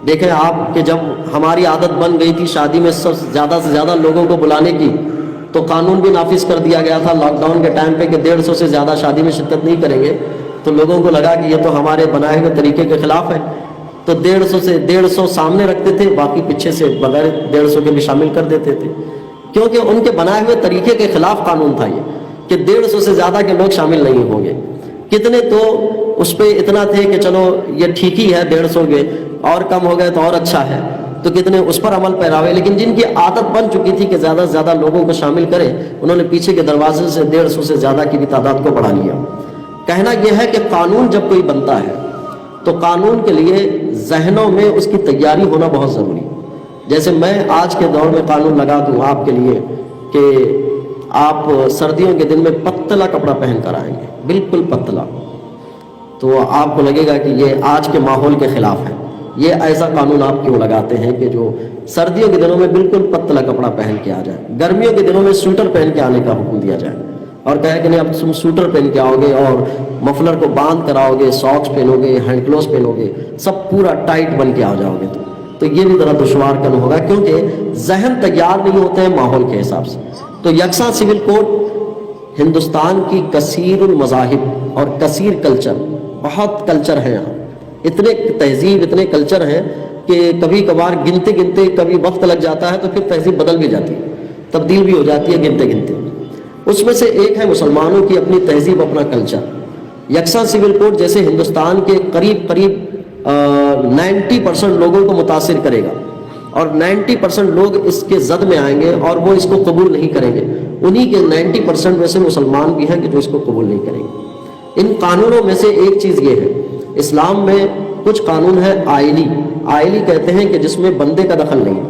دیکھیں آپ کہ جب ہماری عادت بن گئی تھی شادی میں سب زیادہ سے زیادہ لوگوں کو بلانے کی, تو قانون بھی نافذ کر دیا گیا تھا لاک ڈاؤن کے ٹائم پہ کہ 150 سے زیادہ شادی میں شرکت نہیں کریں گے. تو لوگوں کو لگا کہ یہ تو ہمارے بنائے ہوئے طریقے کے خلاف ہے, تو 150 سامنے رکھتے تھے, باقی پیچھے سے بغیر 150 کے بھی شامل کر دیتے تھے, کیونکہ ان کے بنائے ہوئے طریقے کے خلاف قانون تھا یہ کہ 150 سے زیادہ کے لوگ شامل نہیں ہوں گے. کتنے تو اس پہ اتنا تھے کہ چلو یہ ٹھیک ہی ہے 150 کے, اور کم ہو گئے تو اور اچھا ہے, تو کتنے اس پر عمل پیرا ہوئے. لیکن جن کی عادت بن چکی تھی کہ زیادہ سے زیادہ لوگوں کو شامل کریں, انہوں نے پیچھے کے دروازے سے 150 سے زیادہ کی بھی تعداد کو بڑھا لیا. کہنا یہ ہے کہ قانون جب کوئی بنتا ہے تو قانون کے لیے ذہنوں میں اس کی تیاری ہونا بہت ضروری ہے. جیسے میں آج کے دور میں قانون لگا دوں آپ کے لیے کہ آپ سردیوں کے دن میں پتلا کپڑا پہن کر آئیں گے, بالکل پتلا, تو آپ کو لگے گا کہ یہ آج کے ماحول کے خلاف ہے. یہ ایسا قانون آپ کیوں لگاتے ہیں کہ جو سردیوں کے دنوں میں بالکل پتلا کپڑا پہن کے آ جائے, گرمیوں کے دنوں میں سویٹر پہن کے آنے کا حکم دیا جائے, اور کہے کہ نہیں اب تم سویٹر پہن کے آؤ گے اور مفلر کو باندھ کر آؤ گے, ساکس پہنو گے, ہینڈ گلوز پہنو گے, سب پورا ٹائٹ بن کے آ جاؤ گے, تو یہ بھی ذرا دشوار کن ہوگا کیونکہ ذہن تیار نہیں ہوتے ہیں ماحول کے حساب سے. تو یکساں سول کوڈ ہندوستان کی کثیر المذاہب اور کثیر کلچر, بہت کلچر ہیں یہاں, اتنے تہذیب اتنے کلچر ہیں کہ کبھی کبھار گنتے گنتے کبھی وقت لگ جاتا ہے تو پھر تہذیب بدل بھی جاتی ہے, تبدیل بھی ہو جاتی ہے گنتے گنتے. اس میں سے ایک ہے مسلمانوں کی اپنی تہذیب, اپنا کلچر. یکساں سول کوڈ جیسے ہندوستان کے قریب 90% لوگوں کو متاثر کرے گا, اور 90% لوگ اس کے زد میں آئیں گے اور وہ اس کو قبول نہیں کریں گے. انہی کے 90% میں سے مسلمان بھی ہیں کہ جو اس کو قبول نہیں کریں گے. ان قانونوں میں سے ایک چیز یہ ہے, اسلام میں کچھ قانون ہے آئلی کہتے ہیں کہ جس میں بندے کا دخل نہیں,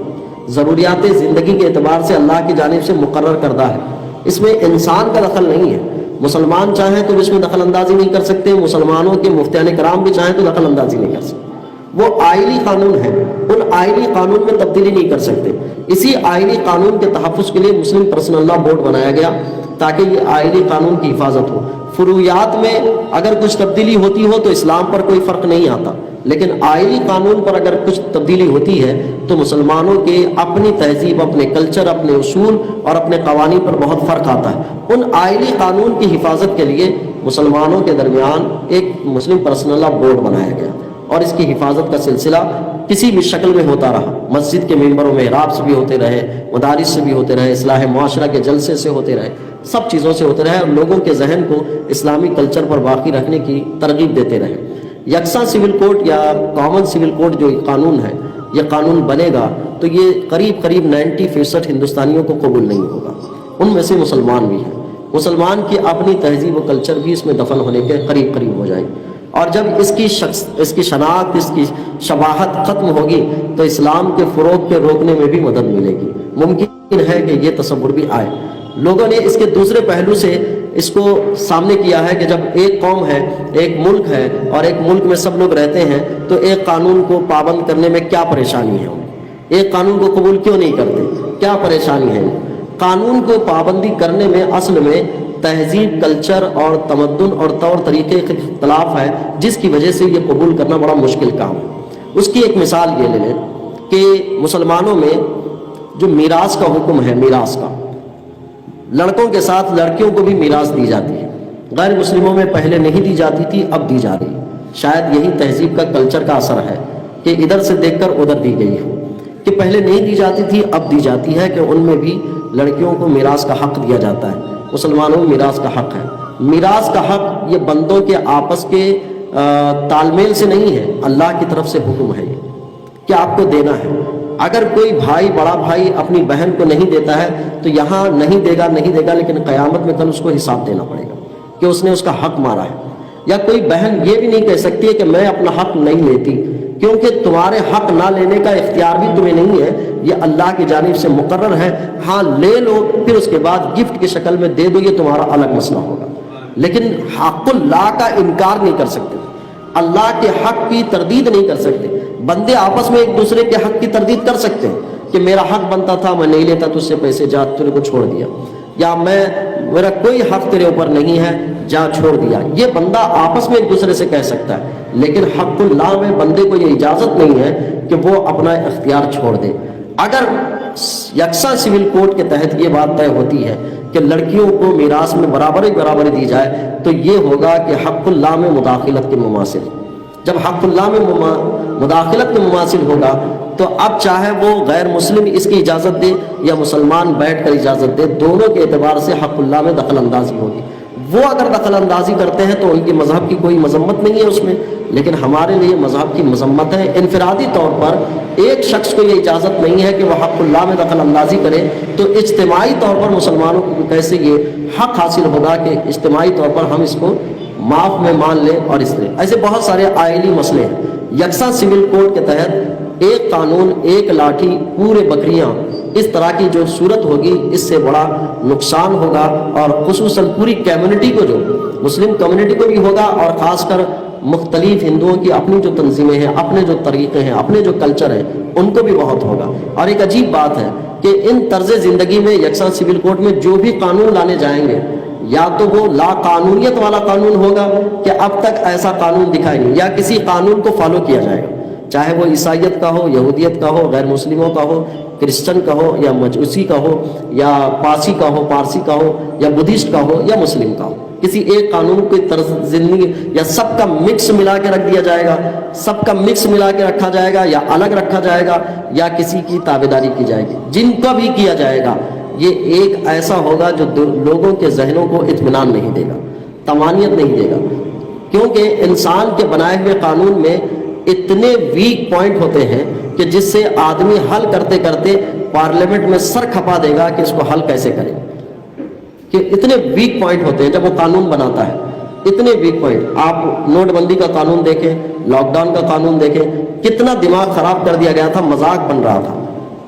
ضروریات زندگی کے اعتبار سے اللہ کی جانب سے مقرر کردہ ہے, اس میں انسان کا دخل نہیں ہے. مسلمان چاہیں تو اس میں دخل اندازی نہیں کر سکتے, مسلمانوں کے مفتیان کرام بھی چاہیں تو دخل اندازی نہیں کر سکتے. وہ آئلی قانون ہے, ان آئلی قانون میں تبدیلی نہیں کر سکتے. اسی آئلی قانون کے تحفظ کے لیے مسلم پرسنل لا بورڈ بنایا گیا تاکہ یہ آئلی قانون کی حفاظت ہو. فروعیات میں اگر کچھ تبدیلی ہوتی ہو تو اسلام پر کوئی فرق نہیں آتا, لیکن آئلی قانون پر اگر کچھ تبدیلی ہوتی ہے تو مسلمانوں کے اپنی تہذیب, اپنے کلچر, اپنے اصول اور اپنے قوانین پر بہت فرق آتا ہے. ان آئلی قانون کی حفاظت کے لیے مسلمانوں کے درمیان ایک مسلم پرسنل لا بورڈ بنایا گیا, اور اس کی حفاظت کا سلسلہ کسی بھی شکل میں ہوتا رہا. مسجد کے ممبروں میں محراب سے بھی ہوتے رہے, مدارس سے بھی ہوتے رہے, اصلاح معاشرہ کے جلسے سے ہوتے رہے, سب چیزوں سے ہوتے رہے, اور لوگوں کے ذہن کو اسلامی کلچر پر باقی رکھنے کی ترغیب دیتے رہے. یکساں سول کوڈ یا کامن سول کوڈ جو قانون ہے, یہ قانون بنے گا تو یہ قریب 90% ہندوستانیوں کو قبول نہیں ہوگا. ان میں سے مسلمان بھی ہیں. مسلمان کی اپنی تہذیب و کلچر بھی اس میں دفن ہونے کے قریب ہو جائے, اور جب اس کی شناخت, اس کی شباہت ختم ہوگی تو اسلام کے فروغ کے روکنے میں بھی مدد ملے گی. ممکن ہے کہ یہ تصور بھی آئے. لوگوں نے اس کے دوسرے پہلو سے اس کو سامنے کیا ہے کہ جب ایک قوم ہے, ایک ملک ہے, اور ایک ملک میں سب لوگ رہتے ہیں تو ایک قانون کو پابند کرنے میں کیا پریشانی ہے, ایک قانون کو قبول کیوں نہیں کرتے, کیا پریشانی ہے. قانون کو پابندی کرنے میں اصل میں تہذیب, کلچر اور تمدن اور طور طریقے کے اختلاف ہے, جس کی وجہ سے یہ قبول کرنا بڑا مشکل کام ہے. اس کی ایک مثال یہ لے لیں کہ مسلمانوں میں جو میراث کا حکم ہے, میراث کا لڑکوں کے ساتھ لڑکیوں کو بھی میراث دی جاتی ہے. غیر مسلموں میں پہلے نہیں دی جاتی تھی، اب دی جا رہی ہے. شاید یہی تہذیب کا کلچر کا اثر ہے کہ ادھر سے دیکھ کر ادھر دی گئی ہو، کہ پہلے نہیں دی جاتی تھی اب دی جاتی ہے، کہ ان میں بھی لڑکیوں کو میراث کا حق دیا جاتا ہے. مسلمانوں میں میراث کا حق ہے. میراث کا حق یہ بندوں کے آپس کے تال میل سے نہیں ہے، اللہ کی طرف سے حکم ہے کہ آپ کو دینا ہے. اگر کوئی بھائی بڑا بھائی اپنی بہن کو نہیں دیتا ہے تو یہاں نہیں دے گا، لیکن قیامت میں کل اس کو حساب دینا پڑے گا کہ اس نے اس کا حق مارا ہے. یا کوئی بہن یہ بھی نہیں کہہ سکتی ہے کہ میں اپنا حق نہیں لیتی، کیونکہ تمہارے حق نہ لینے کا اختیار بھی تمہیں نہیں ہے، یہ اللہ کی جانب سے مقرر ہے. ہاں لے لو، پھر اس کے بعد گفٹ کی شکل میں دے دو، یہ تمہارا الگ مسئلہ ہوگا، لیکن حق اللہ کا انکار نہیں کر سکتے، اللہ کے حق کی تردید نہیں کر سکتے. بندے آپس میں ایک دوسرے کے حق کی تردید کر سکتے ہیں کہ میرا حق بنتا تھا، میں نہیں لیتا تجھ سے پیسے، جا تیرے کو چھوڑ دیا، یا میرا کوئی حق تیرے اوپر نہیں ہے، جا چھوڑ دیا. یہ بندہ آپس میں ایک دوسرے سے کہہ سکتا ہے، لیکن حق اللہ میں بندے کو یہ اجازت نہیں ہے کہ وہ اپنا اختیار چھوڑ دے. اگر یکساں سول کوڈ کے تحت یہ بات طے ہوتی ہے کہ لڑکیوں کو میراث میں برابری دی جائے تو یہ ہوگا کہ حق اللہ میں مداخلت کے مماثل. جب حق اللہ میں مداخلت کے مماثل ہوگا تو اب چاہے وہ غیر مسلم اس کی اجازت دے یا مسلمان بیٹھ کر اجازت دے، دونوں کے اعتبار سے حق اللہ میں دخل اندازی ہوگی. وہ اگر دخل اندازی کرتے ہیں تو ان کی مذہب کی کوئی مذمت نہیں ہے اس میں، لیکن ہمارے لیے مذہب کی مذمت ہے. انفرادی طور پر ایک شخص کو یہ اجازت نہیں ہے کہ وہ حق اللہ میں دخل اندازی کرے، تو اجتماعی طور پر مسلمانوں کو کیسے یہ حق حاصل ہوگا کہ اجتماعی طور پر ہم اس کو معاف میں مان لیں. اور اس طرح ایسے بہت سارے آئلی مسئلے ہیں. یکساں سول کوڈ کے تحت ایک قانون، ایک لاٹھی، پورے بکریاں، اس طرح کی جو صورت ہوگی اس سے بڑا نقصان ہوگا، اور خصوصاً پوری کمیونٹی کو، جو مسلم کمیونٹی کو بھی ہوگا، اور خاص کر مختلف ہندوؤں کی اپنی جو تنظیمیں ہیں، اپنے جو طریقے ہیں، اپنے جو کلچر ہیں، ان کو بھی بہت ہوگا. اور ایک عجیب بات ہے کہ ان طرز زندگی میں یکساں سول کوڈ میں جو بھی قانون لانے جائیں گے، یا تو وہ لا قانونیت والا قانون ہوگا کہ اب تک ایسا قانون دکھائی نہیں، یا کسی قانون کو فالو کیا جائے گا، چاہے وہ عیسائیت کا ہو، یہودیت کا ہو، غیر مسلموں کا ہو، کرسچن کا ہو، یا مجوسی کا ہو، یا پارسی کا ہو، پارسی کا ہو، یا بدھسٹ کا ہو، یا مسلم کا ہو. کسی ایک قانون کو طرز زندگی یا سب کا مکس ملا کے رکھ دیا جائے گا، سب کا مکس ملا کے رکھا جائے گا، یا الگ رکھا جائے گا، یا کسی کی تابعداری کی جائے گی. جن کا بھی کیا جائے گا یہ ایک ایسا ہوگا جو لوگوں کے ذہنوں کو اطمینان نہیں دے گا، طمانینت نہیں دے گا، کیونکہ انسان کے بنائے ہوئے قانون میں اتنے ویک پوائنٹ ہوتے ہیں کہ جس سے آدمی حل کرتے کرتے پارلیمنٹ میں سر کھپا دے گا کہ اس کو حل کیسے کرے. کہ اتنے ویک پوائنٹ ہوتے ہیں جب وہ قانون بناتا ہے، اتنے ویک پوائنٹ. آپ نوٹ بندی کا قانون دیکھیں، لاک ڈاؤن کا قانون دیکھیں، کتنا دماغ خراب کر دیا گیا تھا، مذاق بن رہا تھا،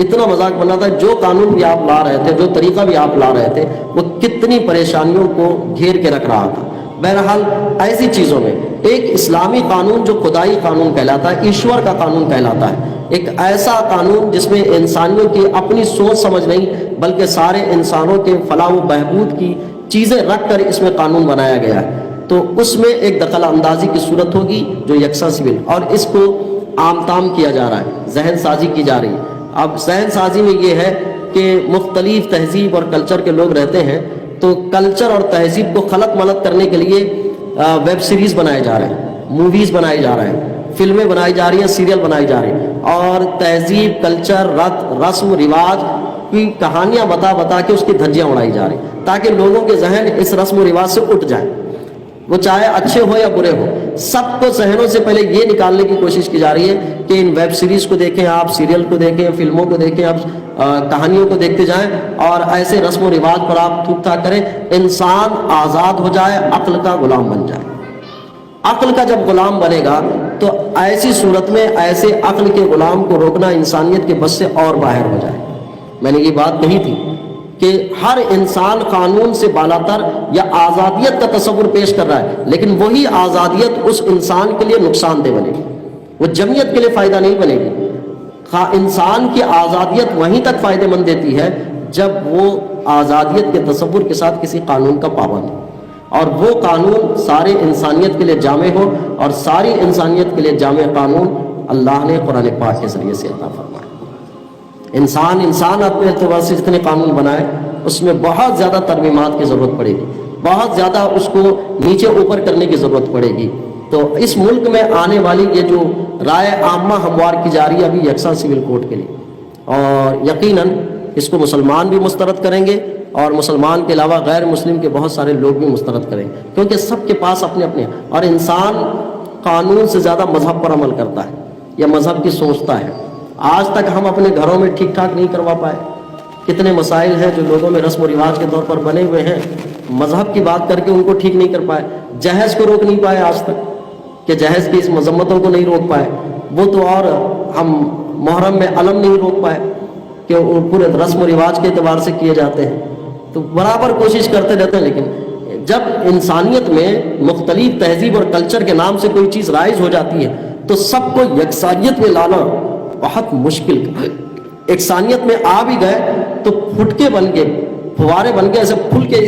اتنا مذاق بن رہا تھا. جو قانون بھی آپ لا رہے تھے، جو طریقہ بھی آپ لا رہے تھے، وہ کتنی پریشانیوں کو گھیر کے رکھ رہا تھا. بہرحال ایسی چیزوں میں ایک اسلامی قانون جو خدائی قانون کہلاتا ہے، ایشور کا قانون کہلاتا ہے، ایک ایسا قانون جس میں انسانیوں کی اپنی سوچ سمجھ نہیں بلکہ سارے انسانوں کے فلاح و بہبود کی چیزیں رکھ کر اس میں قانون بنایا گیا ہے، تو اس میں ایک دخل اندازی کی صورت ہوگی جو یکساں سول، اور اس کو عام تام کیا جا رہا ہے، ذہن سازی کی جا رہی ہے. اب ذہن سازی میں یہ ہے کہ مختلف تہذیب اور کلچر کے لوگ رہتے ہیں، تو کلچر اور تہذیب کو خلط ملط کرنے کے لیے ویب سیریز بنائے جا رہے ہیں، موویز بنائے جا رہے ہیں، فلمیں بنائی جا رہی ہیں، سیریل بنائی جا رہی ہیں، اور تہذیب، کلچر، رسم رواج کی کہانیاں بتا کے اس کی دھجیاں اڑائی جا رہی ہیں تاکہ لوگوں کے ذہن اس رسم و رواج سے اٹھ جائیں، وہ چاہے اچھے ہو یا برے ہو. سب کو ذہنوں سے پہلے یہ نکالنے کی کوشش کی جا رہی ہے کہ ان ویب سیریز کو دیکھیں، آپ سیریل کو دیکھیں، فلموں کو دیکھیں، آپ کہانیوں کو دیکھتے جائیں، اور ایسے رسم و رواج پر آپ تھوک تھاک کریں. انسان آزاد ہو جائے، عقل کا غلام بن جائے. عقل کا جب غلام بنے گا تو ایسی صورت میں ایسے عقل کے غلام کو روکنا انسانیت کے بس سے اور باہر ہو جائے. میں نے یہ بات نہیں تھی کہ ہر انسان قانون سے بالاتر یا آزادیت کا تصور پیش کر رہا ہے، لیکن وہی آزادیت اس انسان کے لیے نقصان دہ بنے گی، وہ جمعیت کے لیے فائدہ نہیں بنے گی. انسان کی آزادیت وہیں تک فائدہ مند دیتی ہے جب وہ آزادیت کے تصور کے ساتھ کسی قانون کا پابند ہو، اور وہ قانون سارے انسانیت کے لیے جامع ہو، اور ساری انسانیت کے لیے جامع قانون اللہ نے قرآن پاک کے ذریعے سے عطا فرمایا. انسانیت کے اعتبار سے جتنے قانون بنائے اس میں بہت زیادہ ترمیمات کی ضرورت پڑے گی، بہت زیادہ اس کو نیچے اوپر کرنے کی ضرورت پڑے گی۔ تو اس ملک میں آنے والی یہ جو رائے عامہ ہموار کی جا رہی ہے ابھی یکساں سول کوڈ کے لیے، اور یقیناً اس کو مسلمان بھی مسترد کریں گے اور مسلمان کے علاوہ غیر مسلم کے بہت سارے لوگ بھی مسترد کریں گے، کیونکہ سب کے پاس اپنے اپنے، اور انسان قانون سے زیادہ مذہب پر عمل کرتا ہے یا مذہب کی سوچتا ہے۔ آج تک ہم اپنے گھروں میں ٹھیک ٹھاک نہیں کروا پائے، کتنے مسائل ہیں جو لوگوں میں رسم و رواج کے طور پر بنے ہوئے ہیں، مذہب کی بات کر کے ان کو ٹھیک نہیں کر پائے، جہیز کو روک نہیں پائے آج تک کہ جہیز کی اس مذمتوں کو نہیں روک پائے، وہ تو اور ہم محرم میں علم نہیں روک پائے کہ وہ پورے رسم و رواج کے اعتبار سے کیے جاتے ہیں۔ تو برابر کوشش کرتے رہتے ہیں، لیکن جب انسانیت میں مختلف تہذیب اور کلچر کے نام سے کوئی چیز رائج ہو جاتی ہے تو سب کو یکسانیت میں لانا بہت مشکل ہے۔ یکسانیت میں آ بھی گئے تو پھٹکے بن کے، فوارے بن کے ایسے پھول کے